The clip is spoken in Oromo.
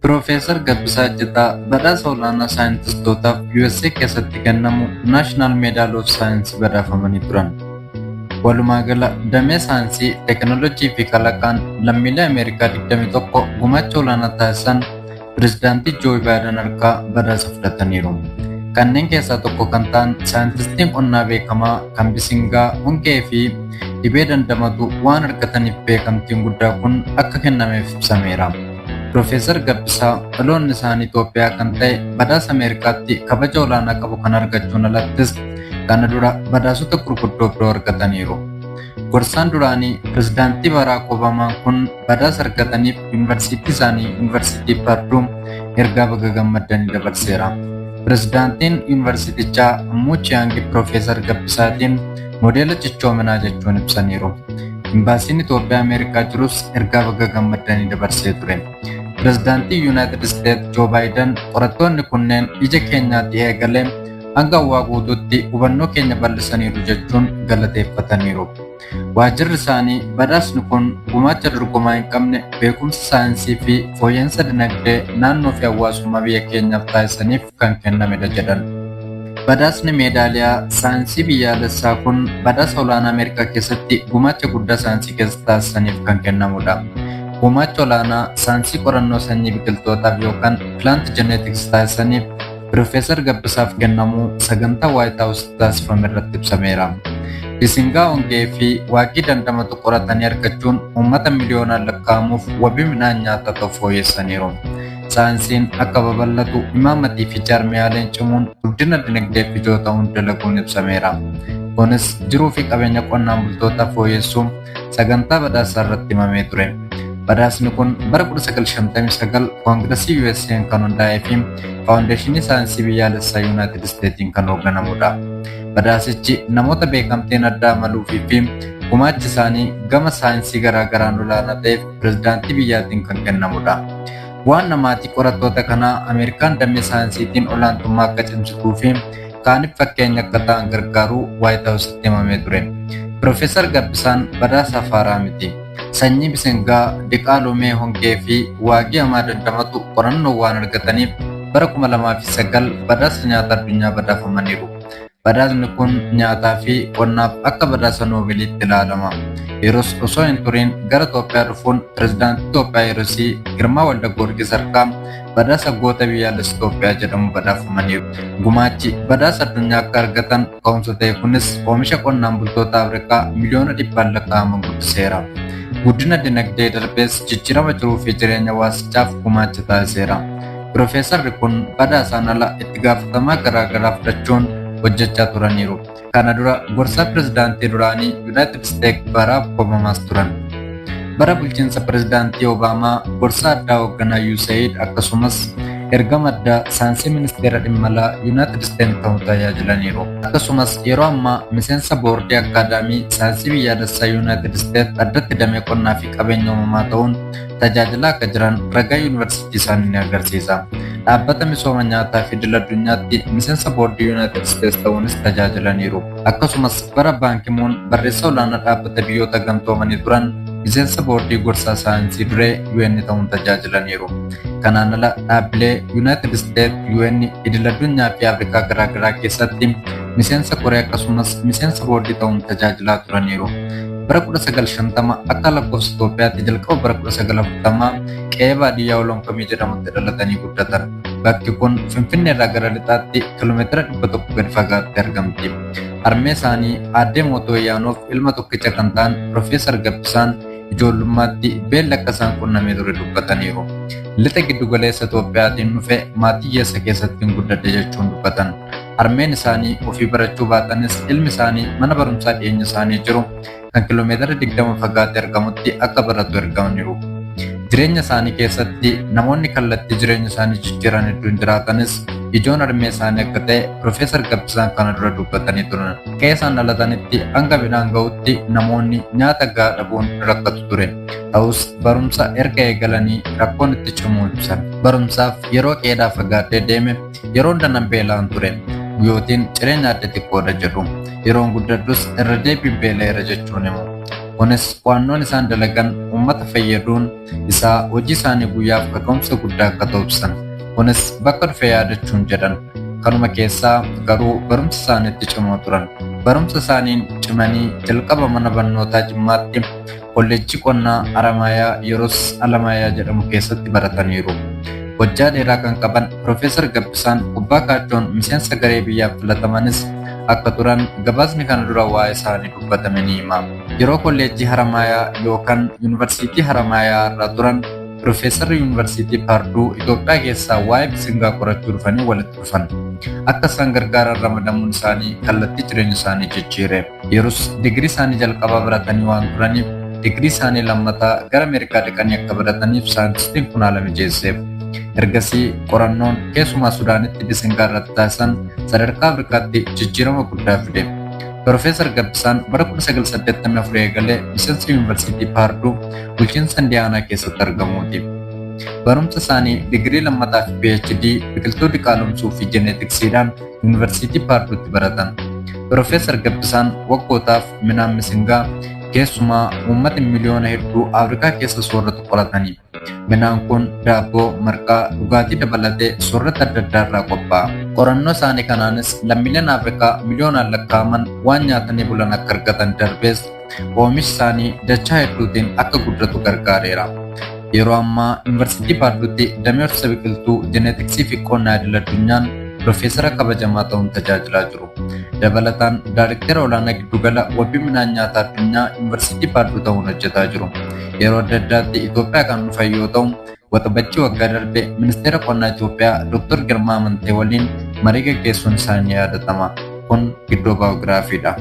Piroofeesar Gabbisaa Iccitaa badhaasa olaanaa saayintiistootaaf USA keessatti kennamu Naashinaal Meedaal of Saayinsii badhaafamanii turan. Walumaagala damee saayinsii, teekinooloojii fi kalaqaan lammiilee Ameerikaa 21 gumaacha olaanaa taasisan Pireezidaantii Joo Baayiden harkaa badhaasa fudhataniiru. Kanneen keessaa tokko kan ta'an saayintistiin qonnaa beekamaa kan bisingaa, hongee fi dhibee dandamatu waan argataniif beekamtiin guddaa kun akka kennameef ibsameera. Piroofeesar Gabbisaa dhaloonni isaanii Itoophiyaa kan ta'e badhaasa Ameerikaatti kabaja olaanaa qabu kan argachuun alattis kana dura badhaasota gurguddoo biroo argataniiru. Gorsaan duraanii Pireezidaantii Baraak Obamaa kun badhaasa argataniif yuunivarsiitii isaanii Yuunivarsiitii Parduu ergaa baga gammaddanii dabarseera. Pireezidaantiin yuunivarsiitichaa Ammuuchi Yaangi Piroofeesar Gabbisaatiin moodeela cichoominaa jechuun ibsaniiru. Imbaasiin Itoophiyaa Ameerikaa jirus ergaa baga gammaddanii dabarsee ture. Pireezidaantii Yuunaayitid Isteetsi Joo Baayiden qorattoonni kunneen ija keenyaatti eegalee hanga hawaa guutuutti hubannoo keenya bal'isaniiru jechuun galateeffataniiru. Waajjirri isaanii badhaasni kun gumaacha dorgomaa hin qabne beekumsa saayinsii fi fooyya'insa dinagdee naannoo fi hawaasummaa biyya keenyaaf taasisaniif kan kennamedha jedhan. Badhaasni meedaaliyaa saayinsii biyyaalessaa kun badhaasa olaanaa Ameerikaa keessatti gumaacha guddaa saayinsii keessatti taasisaniif kan kennamudha. Gumaacha olaanaa saayinsii qorannoo sanyii biqiltootaaf yookaan plant genetics taasisaniif Piroofeesar Gabbisaaf kennamuu sagantaa White House taasifame irratti ibsameera. Bisingaa, hongee fi waaqii dandamatu qoratanii argachuun uummata miliyoonaan lakkaa'amuuf wabii midhaan nyaataa ta'u fooyyessaniiru. Saayinsiin akka babal'atu imaammatii fi jaarmiyaaleen cimuun guddina dinagdeef ijoo ta'uun dalaguun ibsameera. Kunis jiruu fi qabeenya qonnaan bultootaa fooyyessuun sagantaa badhaasaa irratti himamee ture. Badhaasni kun bara 1959 Koongiresii USA'n kan hundaa'ee fi Faawundeeshinii Saayinsii Biyyaalessaa Yuunaayitid Isteetsiin kan hoogganamudha. Badhaasichi namoota beekamtiin addaa maluufii fi gumaachi isaanii gama saayinsii garaagaraan olaanaa ta'eef pireezidaantii biyyaatiin kan kennamudha. Waan namaatii qorattoota kanaa Ameerikaan damee saayinsiitiin olaantummaa akka cimsituu fi kaaniif fakkeenya akka ta'an gargaaruu White House'tti himamee ture. Piroofeesar Gabbisaan badhaasa haaraa miti. Sanyii bisingaa, diqaalomee, hongee fi waaqii hamaa dandamatu qorannoo waan argataniif bara 2009 badhaasa nyaata addunyaa badhaafamaniiru. Badhaasni kun nyaataa fi qonnaaf akka badhaasa noobeeliitti ilaalama. Yeroos osoo hin turin gara Itoophiyaa dhufuun pireezidaantii Itoophiyaa Yeroosii Girmaa Waldagiyoorgis harkaa badhaasa goota biyyaalessa Itoophiyaa jedhamu badhaafamaniiru. Gumaachi badhaasa addunyaa akka argatan ka'umsa ta'e kunis oomisha qonnaan bultoota Afrikaa miliyoona 100 lakkaa'aman guddiseera. Guddina dinagdee darbees jijjiirama jiruu fi jireenya hawaasichaaf gumaacha taasiseera. Piroofeesarri kun badhaasaan ala itti gaafatamaa garaagaraa fudhachuun hojjechaa turaniiru. Kana dura gorsaa pireezidaantii duraanii Yuunaayitid Isteetsi Baraak Obamaas turan. Bara bulchiinsa pireezidaantii Obaamaa gorsaa addaa hoogganaa USAID akkasumas ergama addaa saayinsii ministeera dhimma alaa Yuunaayitid Isteetsi ta'uun tajaajilaniiru. Akkasumas yeroo ammaa miseensa boordii akaadaamii saayinsii biyyaalessaa Yuunaayitid Isteetsi addatti damee qonnaa fi qabeenya uumamaa ta'uun tajaajilaa akka jiran ragaa yuunivarsiitii isaanii ni agarsiisa. Dhaabbata misooma nyaataa fi idil addunyaatti miseensa boordii Yuunaayitid Isteetsi ta'uunis tajaajilaniiru. Akkasumas bara Baankii Muun barreessaa olaanaa dhaabbata biyyoota gamtoomanii turan miseensa boordii gorsaa saayinsii duree UN ta'uun tajaajilaniiru. Kanaan ala dhaabbilee Yuunaayitid Isteetsi, UN, idil addunyaa fi Afrikaa garaagaraa keessatti miseensa koree akkasumas miseensa boordii ta'uun tajaajilaa turaniiru. Bara 1950 akka lakkoofsa Itoophiyaatti jalqaba bara 1940 qe'ee baadiyyaa Oloonkomii jedhamutti dhalatanii guddatan. Bakki kun Finfinnee irraa gara lixaatti kiiloomeetira 100 gadi fagaattee argamti. Harmee isaanii Aaddee Mootoo Ayyaanoof ilma tokkicha kan ta'an Piroofeesar Gabbisaan ijoollummaatti beelli akka isaan qunnamee ture dubbataniiru. Lixa giddu galeessa Itoophiyaatiin dhufe maatii hiyyeessa keessatti guddadhe jechuun dubbatan. Harmeen isaanii ofii barachuu baatanis ilmi isaanii mana barumsaa dhiyeenya isaanii jiru kan kiiloomeetira 20 fagaatee argamutti akka baratu ergamaniiru. Jireenya isaanii keessatti namoonni kallattii jireenya isaanii jijjiiran hedduun jiraatanis ijoon harmee isaanii akka ta'e Piroofeesar Gabbisaan kana dura dubbatanii turan. Qe'ee isaan dhalatanitti hanga midhaan ga'utti namoonni nyaata gahaa dhabuun rakkatu ture. Ta'us barumsa erga eegalanii rakkoon itti cimuu ibsan. Barumsaaf yeroo qe'eedhaa fagaadhee deeme yeroo hunda nan beela'an ture. Guyyootiin jireenya adda xiqqoodha jedhu. Yeroon guddadhus irra deebiin beela'eera jechuun himu. Kunis qo'annoon isaan dalagan uummata fayyaduun isaa hojii isaanii guyyaaf kaka'umsa guddaa akka ta'u ibsan. Kunis bakka dhufee yaadachuun jedhan. Kanuma keessaa garuu barumsa isaaniitti cimoo turan. Barumsa isaaniin cimanii jalqaba mana barnootaa Jimmaatti kolleejjii qonnaa Haramaayaa Yeroos Alamaayaa jedhamu keessatti barataniiru. Hojjaa dheeraa kan qaban Profeesar Gabbisaan kubbaa kaachoon miseensa garee biyyaaf filatamanis akka turan gabaasni kana dura waa'ee isaanii dubbatame ni hima. Yeroo kolleejjii Haramaayaa yookaan Yuunivarsiitii Haramaayaa irra turan Profeesarri Yuunivarsiitii Paarduu Itoophiyaa keessaa waa'ee bisingaa qorachuu dhufanii walitti dhufan. Akka isaan gargaaran ramadamuun isaanii kallattii jireenya isaanii jijjiire. Yeroos digirii isaanii jalqabaa baratanii waan turaniif digirii isaanii lammataa gara Ameerikaa dhaqanii akka barataniif saayintistiin kun haala mijeesseef. Ergasii qorannoon keessumaa Sudaanitti bisingaa irratti taasisan sadarkaa Afrikaatti jijjiirama guddaa fide. Profeesar Gabbisaan bara 1984 eegalee miseensa Yuunivarsiitii Paarduu bulchiinsa Indiyaanaa keessatti argamuuti. Barumsa isaanii digirii lammataa fi PhD biqiltuu diqaalomsuu fi jeneetiksiidhaan Yuunivarsiitii Paarduutti baratan. Profeesar Gabbisaan waggootaaf midhaan misingaa keessumaa uummata miliyoona hedduu Afrikaa keessa soorratu qoratanii. Midhaan kun daabboo, marqaa, dhugaatii dabalatee soorrata adda addaa irraa qophaa'a. Qorannoo isaanii kanaanis lammiileen Afrikaa miliyoonaan lakkaa'aman waan nyaatanii bulan akka argatan darbees oomishi isaanii dachaa hedduutiin akka guddatu gargaareera. Yeroo ammaa Yuunivarsiitii Paarduutti damee horsiisa biqiltuu jeneetiksii fi qonnaa idil addunyaan Profeesara kabajamaa ta'uun tajaajilaa jiru. Dabalataan Daayireektara olaanaa giddugala wabii midhaan nyaataa addunyaa Yuunivarsiitii Paarduu ta'uun hojjetaa jiru. Yeroo adda addaatti Itoophiyaa kan dhufan yoo ta'u, waxabajjii waggaa darbe ministeera qonnaa Itoophiyaa Dr. Girmaa Amantee waliin marii gaggeessuun isaanii yaadatama. Kun gidduu baayogiraafiidha.